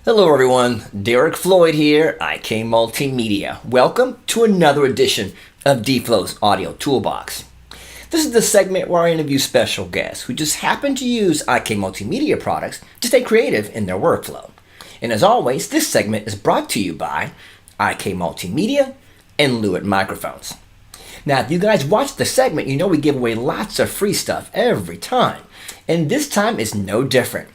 Hello everyone, Derek Floyd here, IK Multimedia. Welcome to another edition of D-Flow's Audio Toolbox. This is the segment where I interview special guests who just happen to use IK Multimedia products to stay creative in their workflow. And as always, this segment is brought to you by IK Multimedia and Lewitt Microphones. Now, if you guys watch the segment, you know we give away lots of free stuff every time. And this time is no different.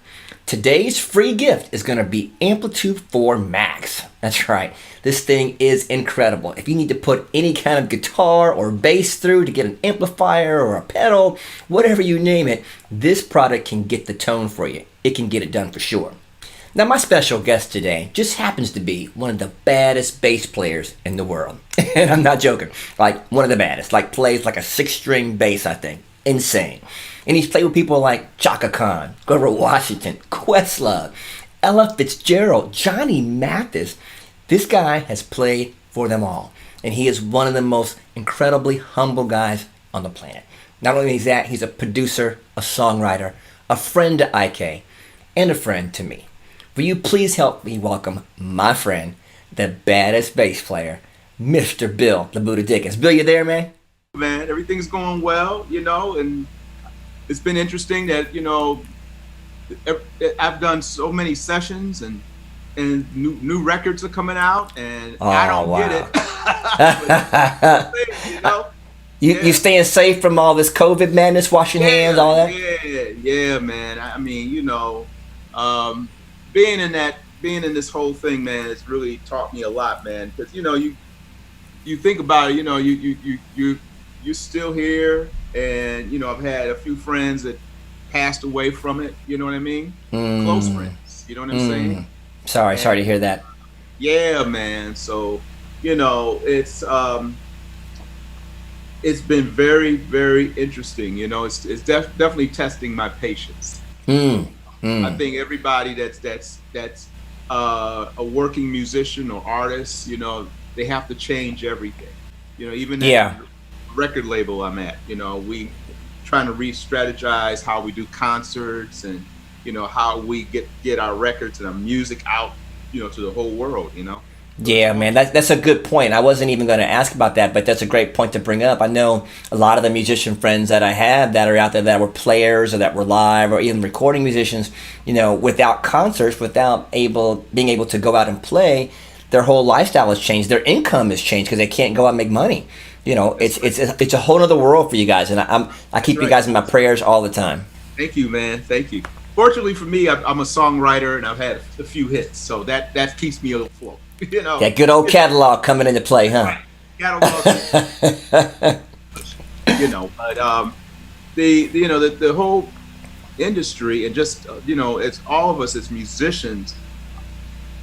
Today's free gift is going to be Amplitude 4 Max. That's right. This thing is incredible. If you need to put any kind of guitar or bass through to get an amplifier or a pedal, whatever you name it, this product can get the tone for you. It can get it done for sure. Now, my special guest today just happens to be one of the baddest bass players in the world. And I'm not joking. Like, one of the baddest. Like, plays like a 6-string bass, I think. Insane. And he's played with people like Chaka Khan, Grover Washington, Questlove, Ella Fitzgerald, Johnny Mathis. This guy has played for them all. And he is one of the most incredibly humble guys on the planet. Not only is that, he's a producer, a songwriter, a friend to IK, and a friend to me. Will you please help me welcome my friend, the baddest bass player, Mr. Bill, the Buddah Dickens. Bill, you there, man? Man, everything's going well, and it's been interesting that, I've done so many sessions and new records are coming out and I don't get it. You staying safe from all this COVID madness, washing hands, all that? Yeah, man. I mean, being in this whole thing, man, it's really taught me a lot, man. Because you think about it, you're still here, and I've had a few friends that passed away from it. You know what I mean? Close friends. You know what I'm saying? Sorry to hear that. Yeah, man. So it's been very, very interesting. It's definitely testing my patience. I think everybody that's a working musician or artist, they have to change everything. Even that record label I'm at, we trying to re-strategize how we do concerts and how we get our records and our music out, to the whole world. Yeah, man, that's a good point. I wasn't even going to ask about that, but that's a great point to bring up. I know a lot of the musician friends that I have that are out there that were players or that were live or even recording musicians, without concerts, without being able to go out and play, their whole lifestyle has changed. Their income has changed because they can't go out and make money. It's a whole other world for you guys, and I keep you guys in my prayers all the time. Thank you, man. Thank you. Fortunately for me, I'm a songwriter and I've had a few hits, so that keeps me afloat. That good old catalog coming into play, huh? Right. Catalog. But the whole industry and just it's all of us as musicians.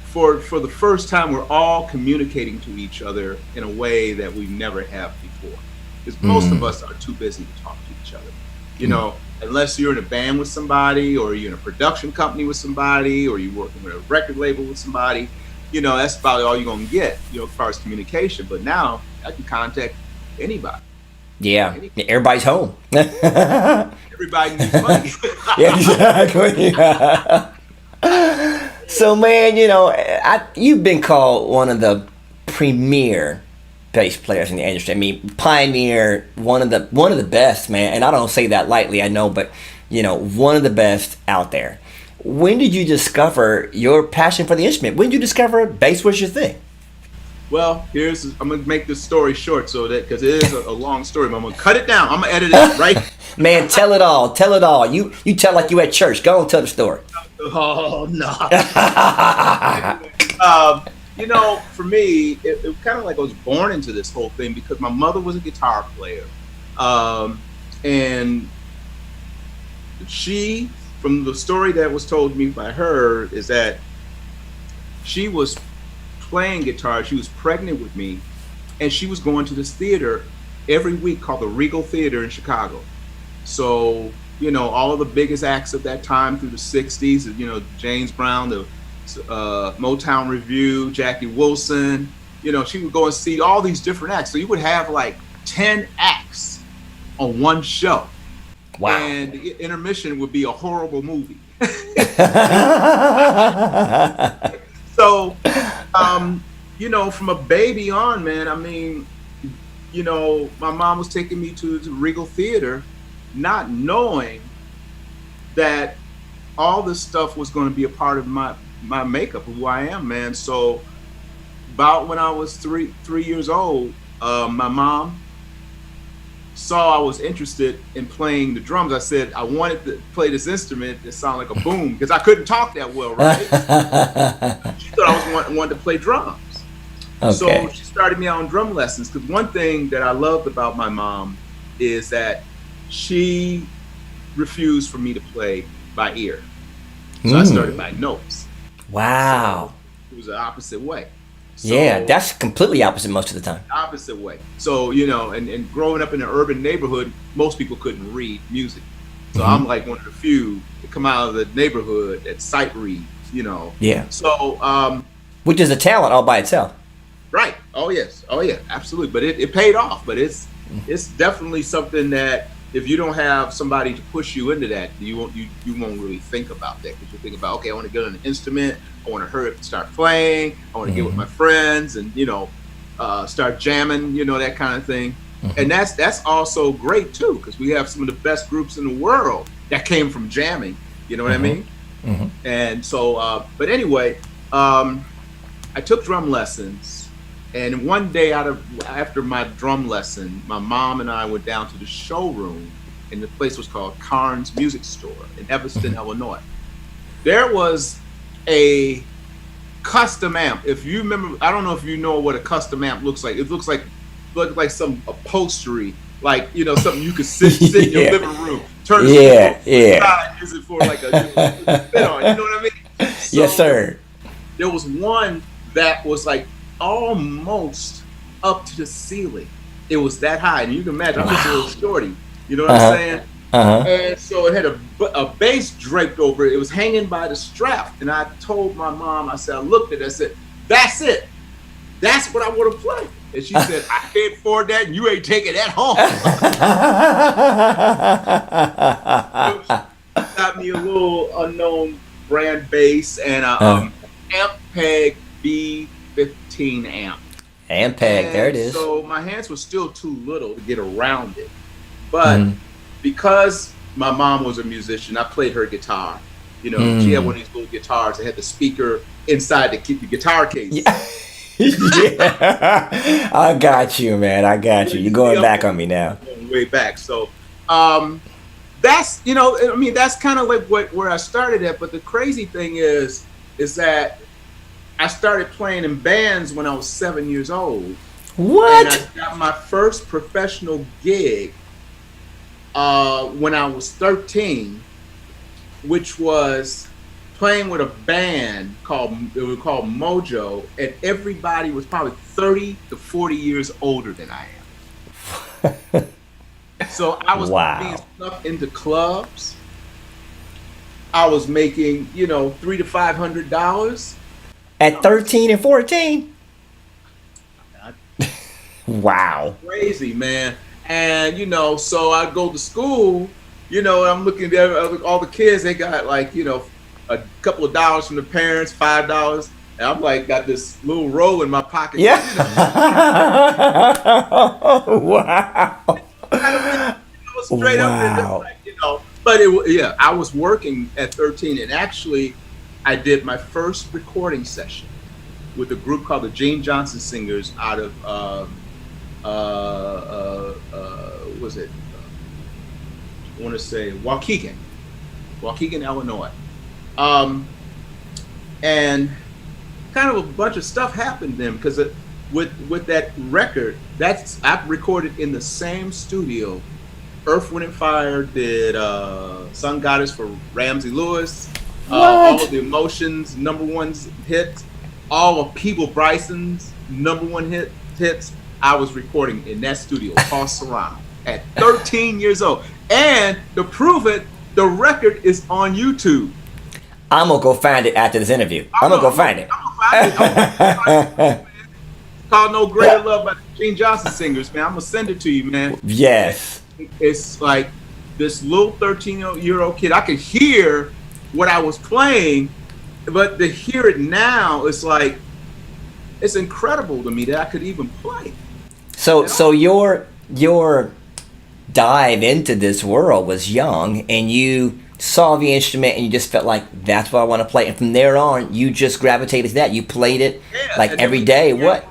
For the first time, we're all communicating to each other in a way that we never have before. Because most of us are too busy to talk to each other. Unless you're in a band with somebody, or you're in a production company with somebody, or you're working with a record label with somebody. That's about all you're gonna get, as far as communication. But now I can contact anybody. Yeah, everybody's home. Everybody needs money. Yeah, exactly. So, man, you've been called one of the premier bass players in the industry. I mean, pioneer, one of the best, man. And I don't say that lightly, I know, but one of the best out there. When did you discover your passion for the instrument? When did you discover bass was your thing? Well, I'm gonna make this story short, because it is a long story, but I'm gonna cut it down. I'm gonna edit it right. Man, tell it all. You tell like you at church. Go and tell the story. Oh no. For me, it kind of like I was born into this whole thing because my mother was a guitar player, and she, from the story that was told me by her, is that she was playing guitar. She was pregnant with me, and she was going to this theater every week called the Regal Theater in Chicago. So, all of the biggest acts of that time through the 60s, James Brown, the Motown Revue, Jackie Wilson, she would go and see all these different acts. So you would have like 10 acts on one show. Wow. And the intermission would be a horrible movie. So, from a baby on, man, I mean, my mom was taking me to the Regal Theater, not knowing that all this stuff was going to be a part of my makeup of who I am, man. So about when I was three years old, my mom saw I was interested in playing the drums. I said I wanted to play this instrument that sounded like a boom because I couldn't talk that well, right? She thought I was wanted to play drums. Okay. So she started me out on drum lessons, because one thing that I loved about my mom is that she refused for me to play by ear. So I started by notes. Wow. So it was the opposite way. So, yeah, that's completely opposite most of the time. Opposite way. So, and growing up in an urban neighborhood, most people couldn't read music. So I'm like one of the few to come out of the neighborhood that sight reads, Yeah. So, which is a talent all by itself. Right. Oh, yes. Oh, yeah, absolutely. But it paid off. But it's definitely something that if you don't have somebody to push you into that, you won't really think about that, because you think about, okay, I want to get on an instrument, I want to hurry up and start playing, I want to get with my friends and start jamming, that kind of thing. And that's also great too, because we have some of the best groups in the world that came from jamming. You know what I mean? And so, but anyway, I took drum lessons. And one day after my drum lesson, my mom and I went down to the showroom, and the place was called Carnes Music Store in Evanston, Illinois. There was a custom amp. If you remember, I don't know if you know what a custom amp looks like. It looks like some upholstery, like something you could sit in your living room, turn it side, use it for like a fit on. You know what I mean? So, yes, sir. There was one that was like almost up to the ceiling. It was that high, and you can imagine, I'm just a little shorty. You know what I'm saying? And so it had a bass draped over it. It was hanging by the strap, and I told my mom, I looked at it, I said, "That's it. That's what I want to play." And she said, "I can't afford that, and you ain't taking that home." Got me a little unknown brand bass and a Ampeg B15 amp. Ampeg, there it is. So my hands were still too little to get around it. But because my mom was a musician, I played her guitar. She had one of these little guitars that had the speaker inside the guitar case. Yeah. I got you, man. I got you. You're going back on me now. Way back. So that's, that's kind of like where I started at. But the crazy thing is that I started playing in bands when I was 7 years old. What? And I got my first professional gig when I was 13, which was playing with a band called Mojo, and everybody was probably 30 to 40 years older than I am. So I was being stuck into clubs. I was making, $300 to $500 at 13 and 14. Wow. Crazy, man. And so I go to school, I'm looking at all the kids, they got like, a couple of dollars from the parents, $5. And I'm like, got this little roll in my pocket. Yeah. Wow. Straight up, like, but I was working at 13, and actually I did my first recording session with a group called the Gene Johnson Singers out of was it? I want to say Waukegan, Illinois. And kind of a bunch of stuff happened then, because with that record, I've recorded in the same studio. Earth, Wind and Fire did Sun Goddess for Ramsey Lewis. All of the Emotions #1 hits. All of Peeble Bryson's #1 hits. I was recording in that studio called Surround at 13 years old. And to prove it, the record is on YouTube. I'm going to go find it after this interview. I'm going to go find it. It's called No Greater Love by the Gene Johnson Singers, man. I'm going to send it to you, man. Yes. It's like this little 13-year-old kid. I could hear what I was playing, but to hear it now, it's like, it's incredible to me that I could even play. So your dive into this world was young, and you saw the instrument and you just felt like that's what I want to play, and from there on you just gravitated to that. You played it like every day. What?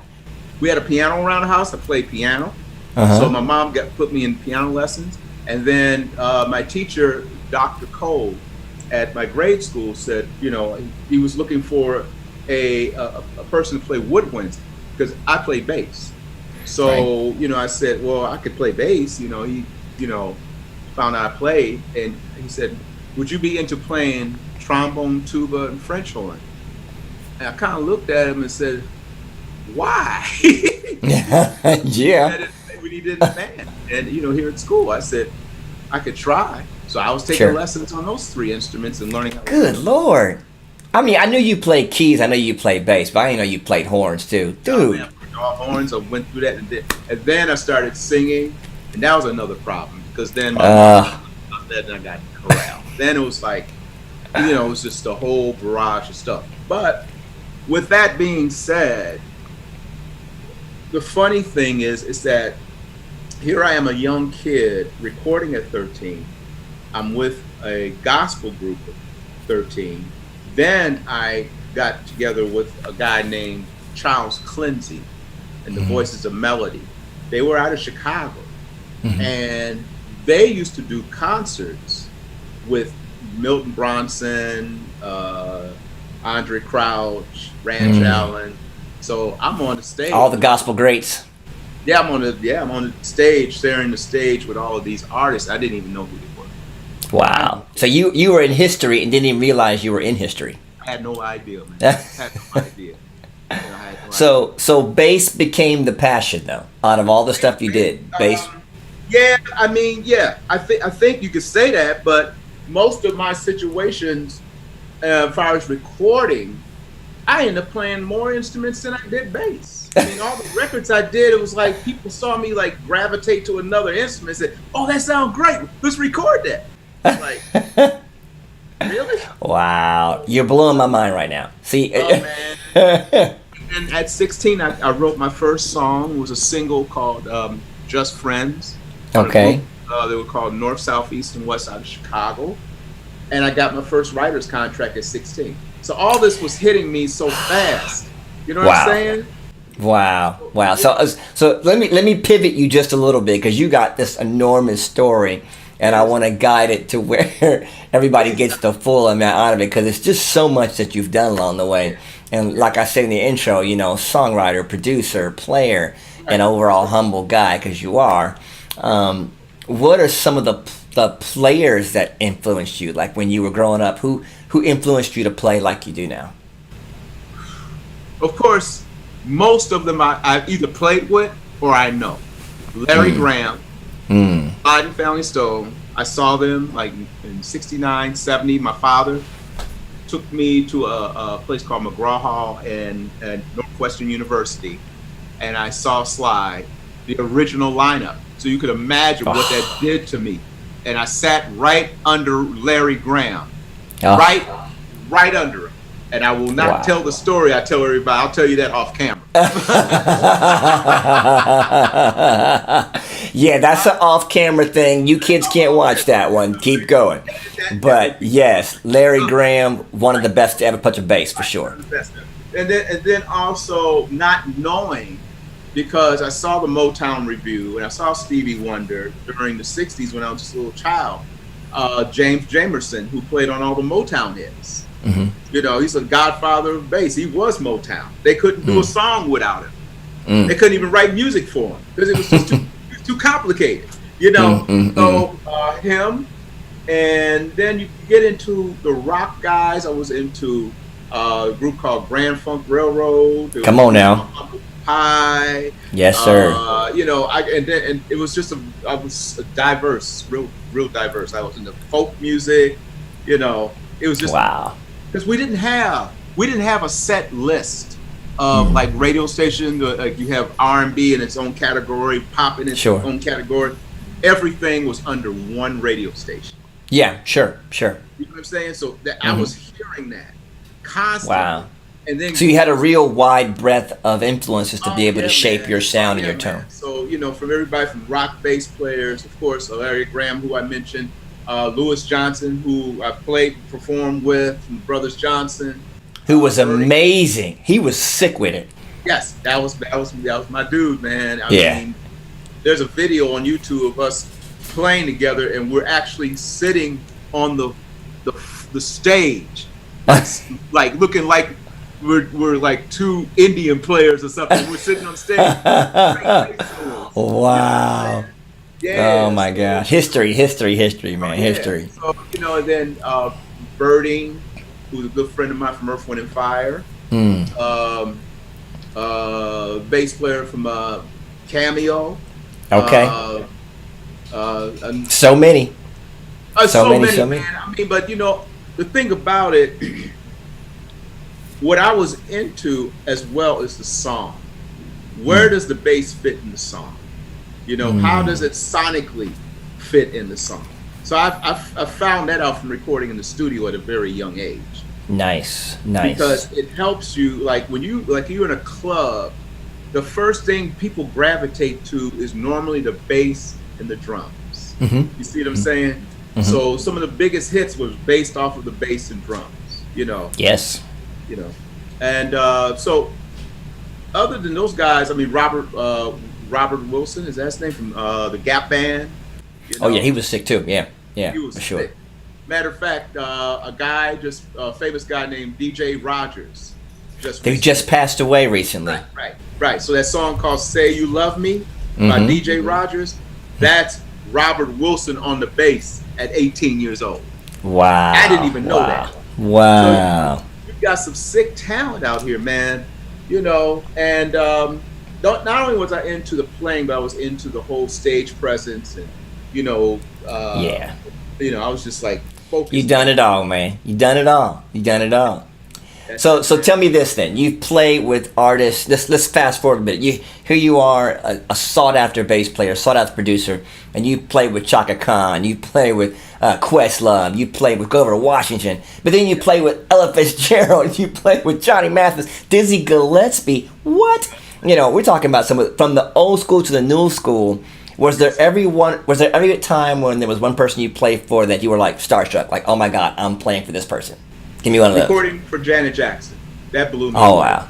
We had a piano around the house. I played piano. So my mom put me in piano lessons, and then my teacher, Dr. Cole, at my grade school said, he was looking for a person to play woodwinds because I play bass. So, right. I said, well, I could play bass. He, found out I played, and he said, would you be into playing trombone, tuba, and French horn? And I kind of looked at him and said, why? Yeah. We needed a band. And, here at school, I said, I could try. So I was taking lessons on those 3 instruments and learning how to Good Lord. I mean, I knew you played keys. I know you played bass, but I didn't know you played horns too. Dude. I played all horns. I went through that. And then I started singing. And that was another problem because then I got corralled. Then it was like, it was just a whole barrage of stuff. But with that being said, the funny thing is that here I am, a young kid recording at 13. I'm with a gospel group at 13. Then I got together with a guy named Charles Clinzy and the Voices of Melody. They were out of Chicago. And they used to do concerts with Milton Bronson, Andre Crouch, Ranch Allen. So I'm on the stage. All the gospel greats. Yeah, I'm on the stage, sharing the stage with all of these artists. I didn't even know who they were. Wow. So you were in history and didn't even realize you were in history. I had no idea, man. I had no idea. So bass became the passion, though. Out of all the stuff you did, bass. Yeah, I mean, yeah. I think you could say that, but most of my situations, as far as recording, I ended up playing more instruments than I did bass. I mean, all the records I did, it was like people saw me like gravitate to another instrument and said, "Oh, that sounds great. Let's record that." I'm like, really? Wow, you're blowing my mind right now. See, oh man. And at 16, I wrote my first song. It was a single called "Just Friends." Okay. They were called North, South, East, and West out of Chicago. And I got my first writer's contract at 16. So all this was hitting me so fast. You know what I'm saying? Wow. So let me pivot you just a little bit because you got this enormous story, and I want to guide it to where everybody gets the full amount out of it because it's just so much that you've done along the way. And like I said in the intro, songwriter, producer, player, and overall humble guy because you are. What are some of the players that influenced you, like when you were growing up? Who influenced you to play like you do now? Of course, most of them I've either played with or I know. Larry Graham, Clyde and Family Stone. I saw them like in 69, 70. My father took me to a place called McGraw Hall at Northwestern University, and I saw Sly, the original lineup. So you could imagine what that did to me. And I sat right under Larry Graham, right under him. And I will not tell the story I tell everybody. I'll tell you that off camera. Yeah, that's an off-camera thing. You kids can't watch that one. Keep going. But yes, Larry Graham, one of the best to ever touch a bass for sure. And then also not knowing, because I saw the Motown Review and I saw Stevie Wonder during the 60s when I was just a little child. James Jamerson, who played on all the Motown hits. He's a godfather of bass. He was Motown. They couldn't do a song without him. They couldn't even write music for him because it was just too complicated. So him, and then you get into the rock guys. I was into a group called Grand Funk Railroad. Come on now. Pie. Yes, sir. And it was just I was diverse, real diverse. I was into folk music. It was just because we didn't have a set list of like radio stations. Like you have R&B in its own category, pop in its own category. Everything was under one radio station. Yeah, sure, sure. You know what I'm saying? So that I was hearing that constantly. Wow. And then So you had a real wide breadth of influences to be able to yeah, shape man. your sound and Yeah, your tone. man. So, from everybody from rock bass players, of course, Larry Graham, who I mentioned, Lewis Johnson, who I performed with, from Brothers Johnson. Who was Bernie. amazing. He was sick with it. Yes, that was my dude, man. I Yeah. mean, there's a video on YouTube of us playing together, and we're actually sitting on the stage, like looking like we're like two Indian players or something. We're sitting on stage. Wow. Yeah. Oh my God. History, man. Yeah. History. So, and then Birding, who's a good friend of mine from Earth, Wind and Fire. Bass player from Cameo. Okay. And So many. so many, man. I mean, but the thing about it, what I was into as well is the song. Where does the bass fit in the song? How does it sonically fit in the song? So I found that out from recording in the studio at a very young age. Nice. Because it helps you, like when you're in a club, the first thing people gravitate to is normally the bass and the drums. You see what I'm saying? So some of the biggest hits was based off of the bass and drums. Yes. And so other than those guys, I mean Robert Wilson, is that his name, from the Gap Band? Oh yeah, he was sick too. Yeah, he was for sure. sick. Matter of fact, a famous guy named DJ Rogers. They just passed away recently. Right. So that song called "Say You Love Me" by DJ Rogers, that's Robert Wilson on the bass at 18 years old. Wow. I didn't even know that. Wow. So you've got some sick talent out here, man. And not only was I into the playing, but I was into the whole stage presence, and I was just like focused. You done it all, man. You done it all. So tell me this then. You play with artists. Let's fast forward a bit. Here you are, a sought after bass player, sought after producer, and you play with Chaka Khan. You play with Questlove. You play with Grover Washington. But then you play with Ella Fitzgerald. You play with Johnny Mathis, Dizzy Gillespie. What? We're talking about from the old school to the new school. Was there every time when there was one person you played for that you were like starstruck, like, oh my God, I'm playing for this person? Give me one of those. Recording for Janet Jackson. That blew me. Oh wow!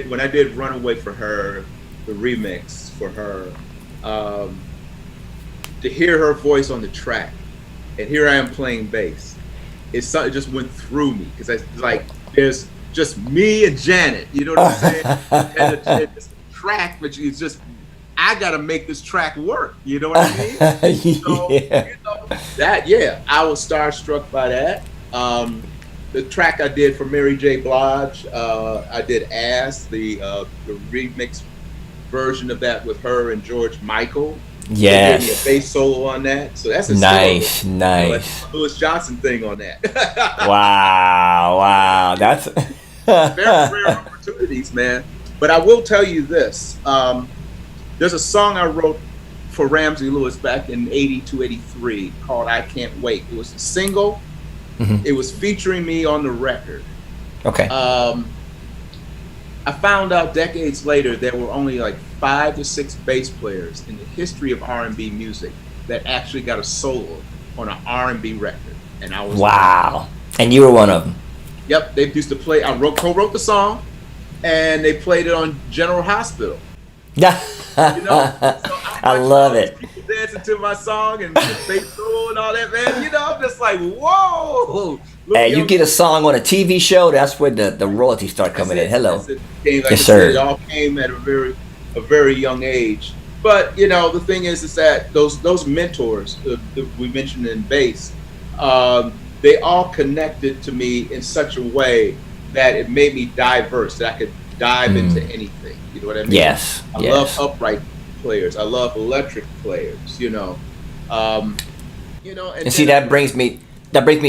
When I did "Runaway" for her, the remix for her, to hear her voice on the track, and here I am playing bass, it just went through me, because it's like there's just me and Janet. You know what I'm saying? and it's a track, which is just, I gotta make this track work. You know what I mean? So, I was starstruck by that. The track I did for Mary J. Blige, I did "Ass," the remix version of that with her and George Michael. Yes. They gave me a bass solo on that, so that's a nice. Like Lewis Johnson thing on that. Wow, that's very rare opportunities, man. But I will tell you this: there's a song I wrote for Ramsey Lewis back in '82, '83 called "I Can't Wait." It was a single. It was featuring me on the record. Okay. I found out decades later there were only like 5 to 6 bass players in the history of R&B music that actually got a solo on an R&B record, and I was wow. And you were one of them. Yep, they used to play. I co-wrote the song, and they played it on General Hospital. Yeah. So I love it. People dancing to my song and bass solo and all that, man. I'm just like, whoa. Hey, you get a song on a TV show, that's where the royalties start coming in. Hello. Like yes, sir. It all came at a very young age. But the thing is that those mentors that we mentioned in bass, they all connected to me in such a way that it made me diverse, that I could dive into anything. You know what I mean? Yes. I love upright players. I love electric players. And see, that brings me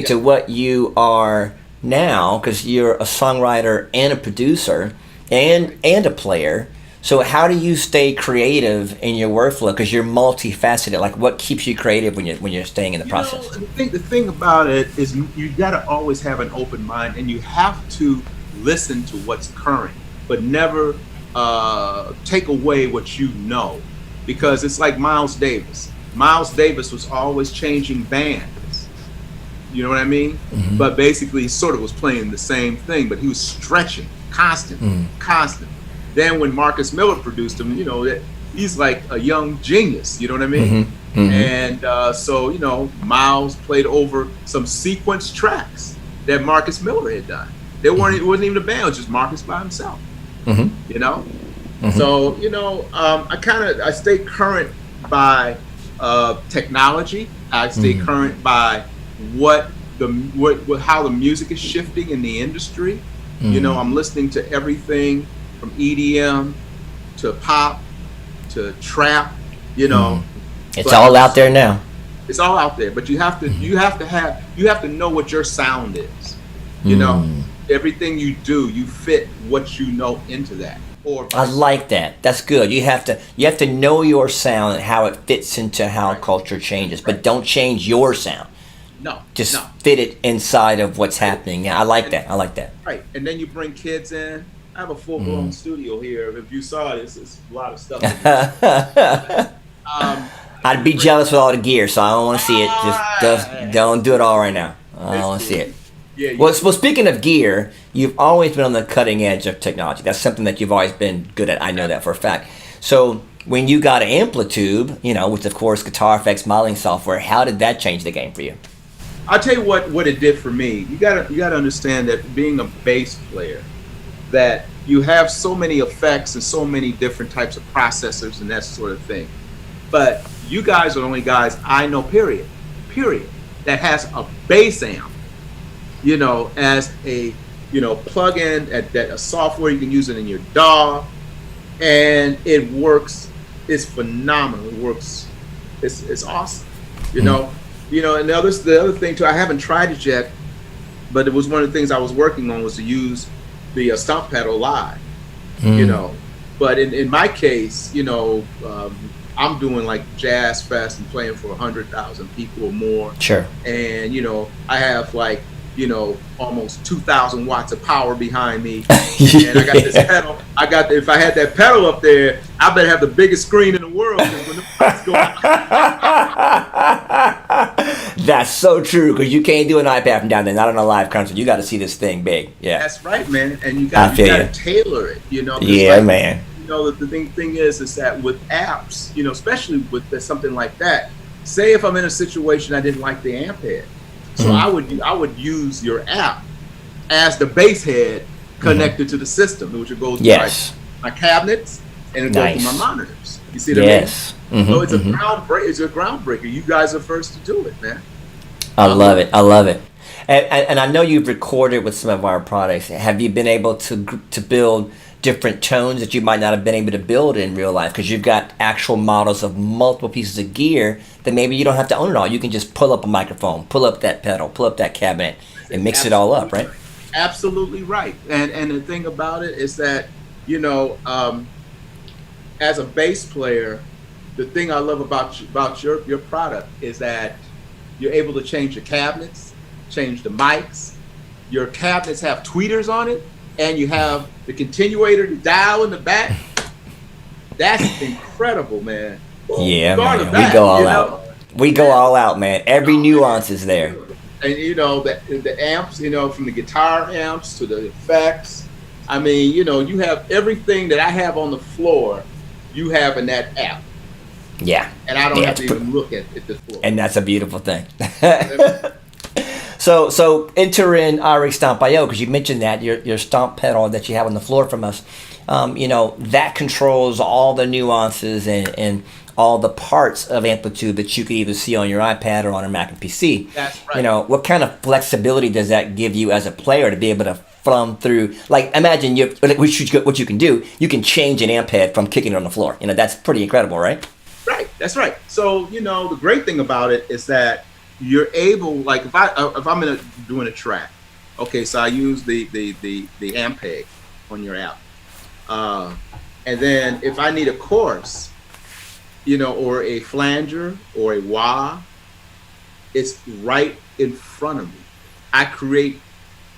to what you are now, because you're a songwriter and a producer and a player. So how do you stay creative in your workflow? Because you're multifaceted. Like, what keeps you creative when you're staying in the process? The thing about it is you got to always have an open mind, and you have to listen to what's current, but never take away what you know, because it's like Miles Davis. Miles Davis was always changing bands. You know what I mean? Mm-hmm. But basically, he sort of was playing the same thing, but he was stretching, constant. Then when Marcus Miller produced him, he's like a young genius. You know what I mean? Mm-hmm. Mm-hmm. And so Miles played over some sequence tracks that Marcus Miller had done. It wasn't even a band; it was just Marcus by himself. Mm-hmm. Mm-hmm. So I stay current by technology. I stay current by how the music is shifting in the industry. Mm-hmm. I'm listening to everything from EDM to pop to trap. It's all out there now. It's all out there, but you have to know what your sound is. Everything you do, you fit what you know into that. I like that. That's good. You have to know your sound and how it fits into how culture changes, but don't change your sound. Just fit it inside of what's happening. Yeah, I like that. Right, and then you bring kids in. I have a full-blown studio here. If you saw this, it's a lot of stuff. I'd be jealous with all the gear, so I don't want to see it. Just don't do it all right now. I don't want to see it. Yeah, well, speaking of gear, you've always been on the cutting edge of technology. That's something that you've always been good at. I know that for a fact. So when you got an Amplitude, which of course guitar effects modeling software, how did that change the game for you? I'll tell you what it did for me. You gotta understand that being a bass player, that you have so many effects and so many different types of processors and that sort of thing. But you guys are the only guys I know, period, that has a bass amp, as a plug-in at a software. You can use it in your DAW, and it works. It's phenomenal. It works. It's awesome. And the other thing too, I haven't tried it yet, but it was one of the things I was working on, was to use the stomp pedal live. But in my case, I'm doing like Jazz Fest and playing for 100,000 people or more. Sure. And I have like almost 2,000 watts of power behind me. And I got this pedal. If I had that pedal up there, I better have the biggest screen in the world. When the lights go out. That's so true, because you can't do an iPad from down there, not on a live concert. You got to see this thing big. Yeah. That's right, man. And you got to tailor it. Yeah, man. The thing is that with apps, especially with something like that, say if I'm in a situation I didn't like the amp head, so I would use your app as the bass head connected to the system, which goes to my cabinets and it goes to my monitors. You see what I mean? Mm-hmm, so it's a groundbreaker. You guys are first to do it, man. I love it. And I know you've recorded with some of our products. Have you been able to build different tones that you might not have been able to build in real life, because you've got actual models of multiple pieces of gear that maybe you don't have to own it all? You can just pull up a microphone, pull up that pedal, pull up that cabinet, and mix it all up, right? Absolutely right. And the thing about it is that, as a bass player, the thing I love about your product is that you're able to change your cabinets, change the mics. Your cabinets have tweeters on it, and you have the continuator, the dial in the back. That's incredible, man. Yeah, man. We go all out. We go all out, man. Every nuance is there. And the amps, from the guitar amps to the effects. I mean, you have everything that I have on the floor, you have in that app. Yeah. And I don't have to even look at the floor. And that's a beautiful thing. So enter in iRig Stomp IO, because you mentioned that your stomp pedal that you have on the floor from us, that controls all the nuances and all the parts of Amplitude that you could either see on your iPad or on a Mac and PC. That's right. What kind of flexibility does that give you as a player to be able to thumb through? Like, imagine what you can do. You can change an amp head from kicking it on the floor. That's pretty incredible, right? Right. That's right. So the great thing about it is that you're able, like if I'm doing a track, okay, so I use the amp peg on your app. Uh, and then if I need a chorus, you know, or a flanger or a wah, it's right in front of me. I create,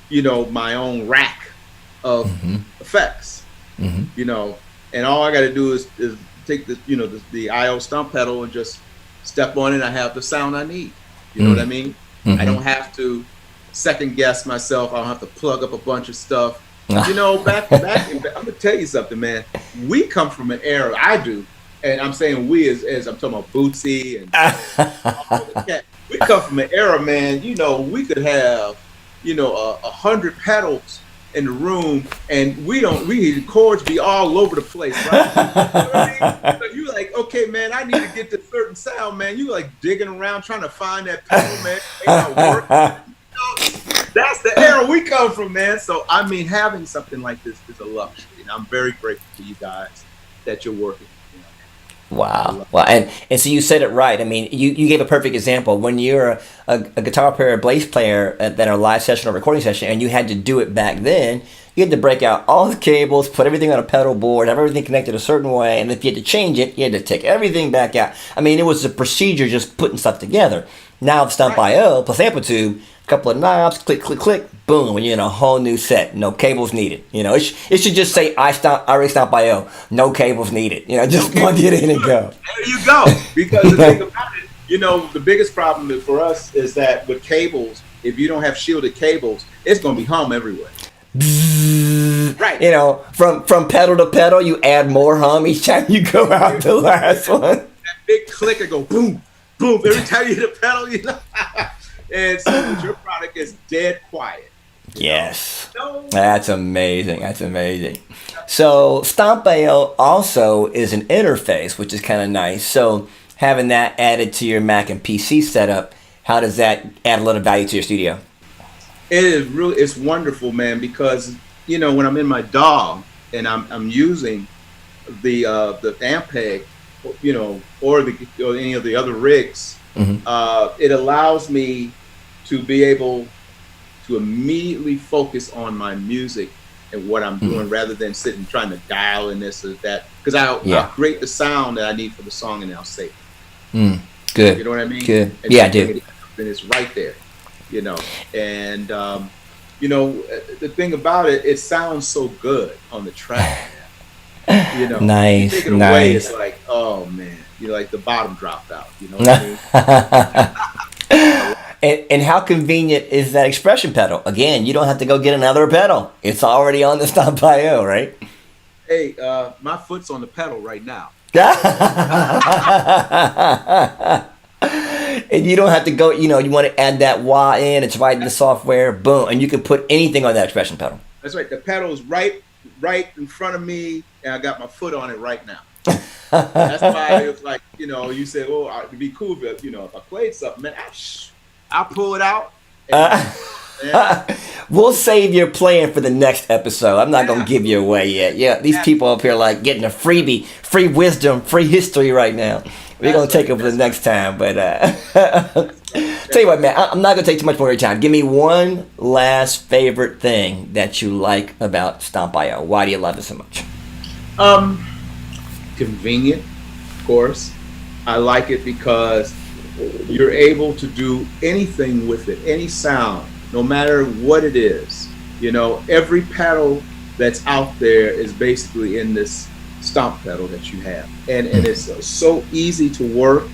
you know, my own rack of effects, you know, and all I got to do is take the, you know, the IO stomp pedal and just step on it. I have the sound I need. You know what I mean? I don't have to second guess myself. I don't have to plug up a bunch of stuff. You know, back, I'm gonna tell you something, man. We come from an era, I do, and I'm saying we as I'm talking about Bootsy and we come from an era, man. You know, we could have, you know, 100 pedals in the room, and the chords be all over the place, right? You know what I mean? So you like, okay, man, I need to get this certain sound, man. You like digging around trying to find that pedal, man. It ain't not working. You know, that's the era we come from, man. So I mean, having something like this is a luxury, and I'm very grateful to you guys that you're working. You know. Wow. Well, and so you said it right. I mean, you gave a perfect example. When you're a guitar player, a bass player that are a live session or recording session, and you had to do it back then, you had to break out all the cables, put everything on a pedal board, have everything connected a certain way, and if you had to change it, you had to take everything back out. I mean, it was a procedure just putting stuff together. Now the Stomp IO plus Amplitude, a couple of knobs, click, click, click, boom, and you're in a whole new set. No cables needed. You know, it should just say iRig Stomp IO, no cables needed. You know, just plug it in and go. There you go. Because the thing about it, you know, the biggest problem for us is that with cables, if you don't have shielded cables, it's going to be hum everywhere. Right. You know, from pedal to pedal, you add more hum each time you go out the last one. That big clicker go boom, boom every time you hit a pedal, you know. And so your product is dead quiet. Yes. That's amazing. That's amazing. So Stomp IO also is an interface, which is kind of nice. So having that added to your Mac and PC setup, how does that add a little value to your studio? It is really, it's wonderful, man, because, you know, when I'm in my DAW and I'm using the Ampeg, you know, or any of the other rigs, it allows me to be able to immediately focus on my music and what I'm doing rather than sitting trying to dial in this or that. Because I'll create the sound that I need for the song and I'll save it. Good. You know what I mean? Good. And Yeah, I do. And it's right there, you know. And, you know, the thing about it, it sounds so good on the track. You know, nice. You take it away, it's like, oh man, you know, like the bottom dropped out. You know what I mean? And how convenient is that expression pedal? Again, you don't have to go get another pedal. It's already on the Stomp IO, right? Hey, my foot's on the pedal right now. And you don't have to go, you know, you want to add that wah in, it's right in the software, boom, and you can put anything on that expression pedal. That's right. The pedal's right in front of me, and I got my foot on it right now. That's why it's like, you know, you say, oh, it'd be cool if, you know, if I played something, man, I'll pull it out. We'll save your playing for the next episode. I'm not going to give you away yet. Yeah, these people up here like getting a freebie, free wisdom, free history right now. We're going to take it for the next time. But tell you what, man, I'm not going to take too much more of your time. Give me one last favorite thing that you like about Stomp IO. Why do you love it so much? Convenient, of course. I like it because you're able to do anything with it, any sound, no matter what it is. You know, every pedal that's out there is basically in this stomp pedal that you have, and it's so easy to work.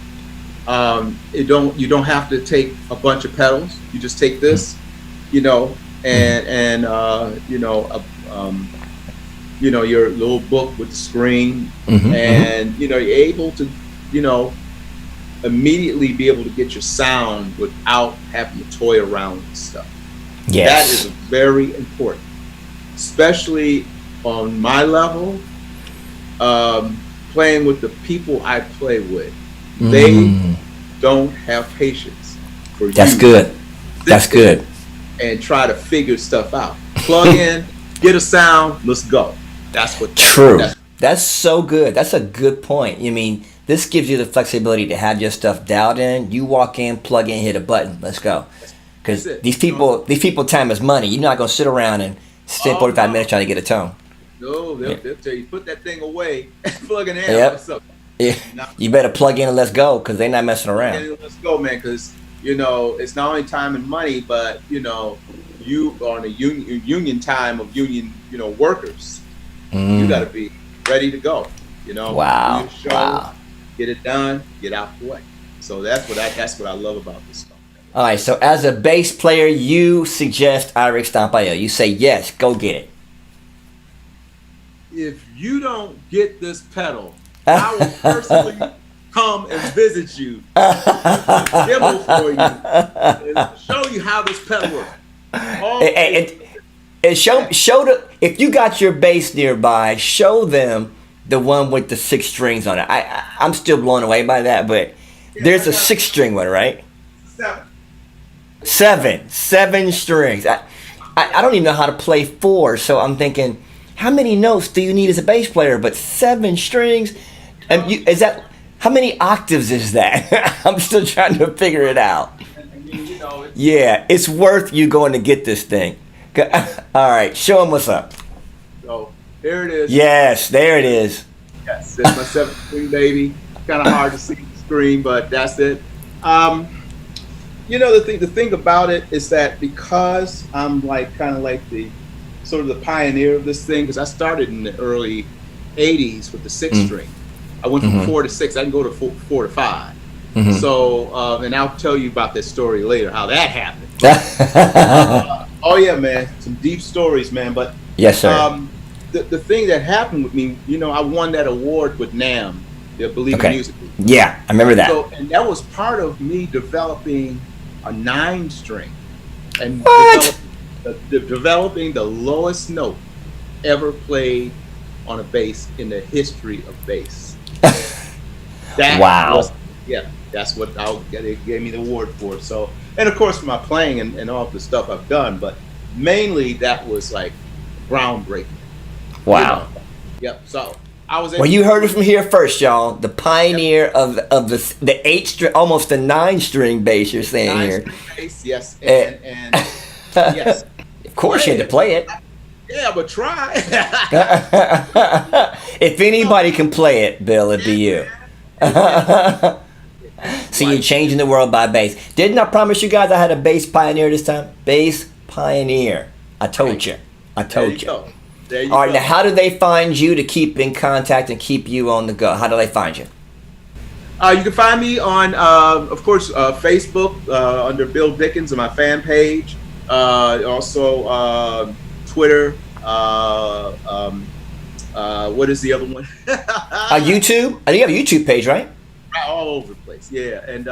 You don't have to take a bunch of pedals. You just take this, you know, and you know, your little book with the screen, and you know, you're able to, you know, immediately be able to get your sound without having to toy around with stuff. Yes. That is very important, especially on my level. Playing with the people I play with, they don't have patience for you. That's good. That's good. And try to figure stuff out. Plug in, get a sound, let's go. That's what. True. That's so good. That's a good point. I mean, this gives you the flexibility to have your stuff dialed in. You walk in, plug in, hit a button. Let's go. Because these people time is money. You're not going to sit around and spend 45 minutes trying to get a tone. No, they'll tell you put that thing away and plug it in. Yep. What's up? Yeah. Now, You better plug in and let's go, because they're not messing around. let's go, man. Because it's not only time and money, but you are on a union time of union workers. You got to be ready to go. Wow. Do your show, Wow. get it done, get out the way. So that's what I love about this stuff. All right, so as a bass player, you suggest iRig Stomp IO. You say, yes, go get it. If you don't get this pedal, I will personally come and visit you, demo for you, and show you how this pedal works. And show if you got your bass nearby, show them the one with the 6 strings on it. I'm still blown away by that, but there's a 6-string one, right? 7 strings. I don't even know how to play 4, so I'm thinking, how many notes do you need as a bass player? But 7 strings, and how many octaves is that? I'm still trying to figure it out. Yeah, it's worth you going to get this thing. All right, show them what's up. So here it is. Yes, there it is. Yes, it's my 7-string baby. Kind of hard to see the screen, but that's it. The thing about it is that because I'm kind of like the sort of the pioneer of this thing, because I started in the early '80s with the 6-string. I went from 4 to 6. I can go to 4 to 5. So, and I'll tell you about that story later, how that happened. Oh yeah, man, some deep stories, man. But yes, sir. The thing that happened with me, I won that award with NAMM, the Believe in Music. Yeah, I remember that. So, and that was part of me developing a 9-string and developing the lowest note ever played on a bass in the history of bass. Wow. That's what they gave me the award for. So, and of course for my playing and all the stuff I've done, but mainly that was like groundbreaking. Wow. Yep. So I was. Well, you heard it from here first, y'all. The pioneer of the 8-string, almost the 9-string bass. You're saying here. 9-string bass, yes, and yes. Of course, you had to play it. Yeah, but try. If anybody can play it, Bill, it'd be you. So you're changing the world by bass. Didn't I promise you guys I had a bass pioneer this time? Bass pioneer. I told you. There you All right, go. now how do they find you to keep in contact and keep you on the go? How do they find you? You can find me on, of course, Facebook under Bill Dickens on my fan page. Also Twitter. What is the other one? YouTube? I think you have a YouTube page, right? All over the place, yeah. And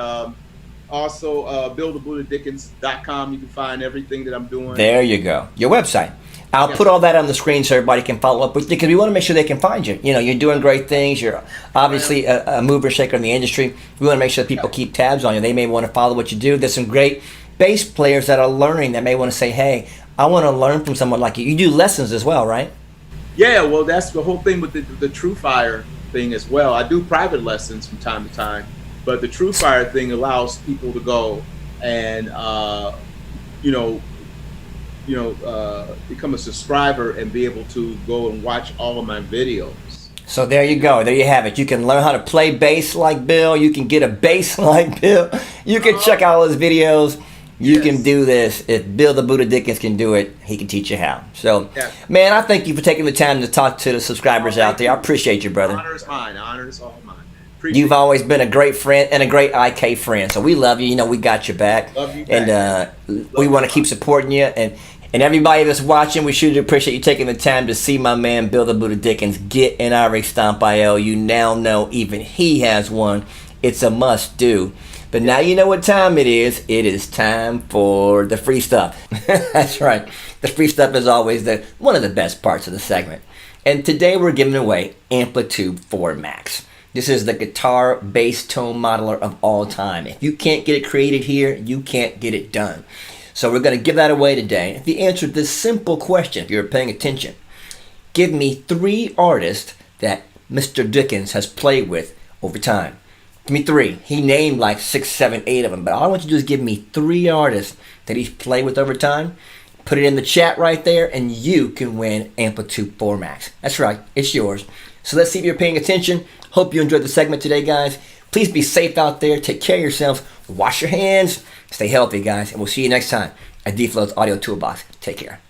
also buildthebuddahdickens.com. You can find everything that I'm doing. There you go. Your website. I'll put all that on the screen so everybody can follow up with you, because we want to make sure they can find you. You're doing great things. You're obviously a mover and shaker in the industry. We want to make sure that people keep tabs on you. They may want to follow what you do. There's some great bass players that are learning that may want to say, hey, I want to learn from someone like you. You do lessons as well, right? Yeah, well, that's the whole thing with the True Fire thing as well. I do private lessons from time to time, but the True Fire thing allows people to go and become a subscriber and be able to go and watch all of my videos. So there you go. There you have it. You can learn how to play bass like Bill. You can get a bass like Bill. You can check out all his videos. You can do this. If Bill the Buddha Dickens can do it, he can teach you how. So, man, I thank you for taking the time to talk to the subscribers out there. I appreciate you, brother. Honor is mine. Honor is all mine. You've always been a great friend and a great IK friend. So we love you. We got your back. Love you back. And we want to keep supporting you. And everybody that's watching, we should appreciate you taking the time to see my man Bill the Buddha Dickens get an iRig Stomp IO. You now know even he has one. It's a must do. But now you know what time it is. It is time for the free stuff. That's right. The free stuff is always one of the best parts of the segment. And today we're giving away Amplitude 4 Max. This is the guitar bass tone modeler of all time. If you can't get it created here, you can't get it done. So we're going to give that away today. If you answered this simple question, if you're paying attention, give me 3 artists that Mr. Dickens has played with over time. Give me 3. He named like 6, 7, 8 of them, but all I want you to do is give me 3 artists that he's played with over time. Put it in the chat right there, and you can win Amplitude 4 Max. That's right, it's yours. So let's see if you're paying attention. Hope you enjoyed the segment today, guys. Please be safe out there. Take care of yourselves. Wash your hands. Stay healthy, guys. And we'll see you next time at D-Flow's Audio Toolbox. Take care.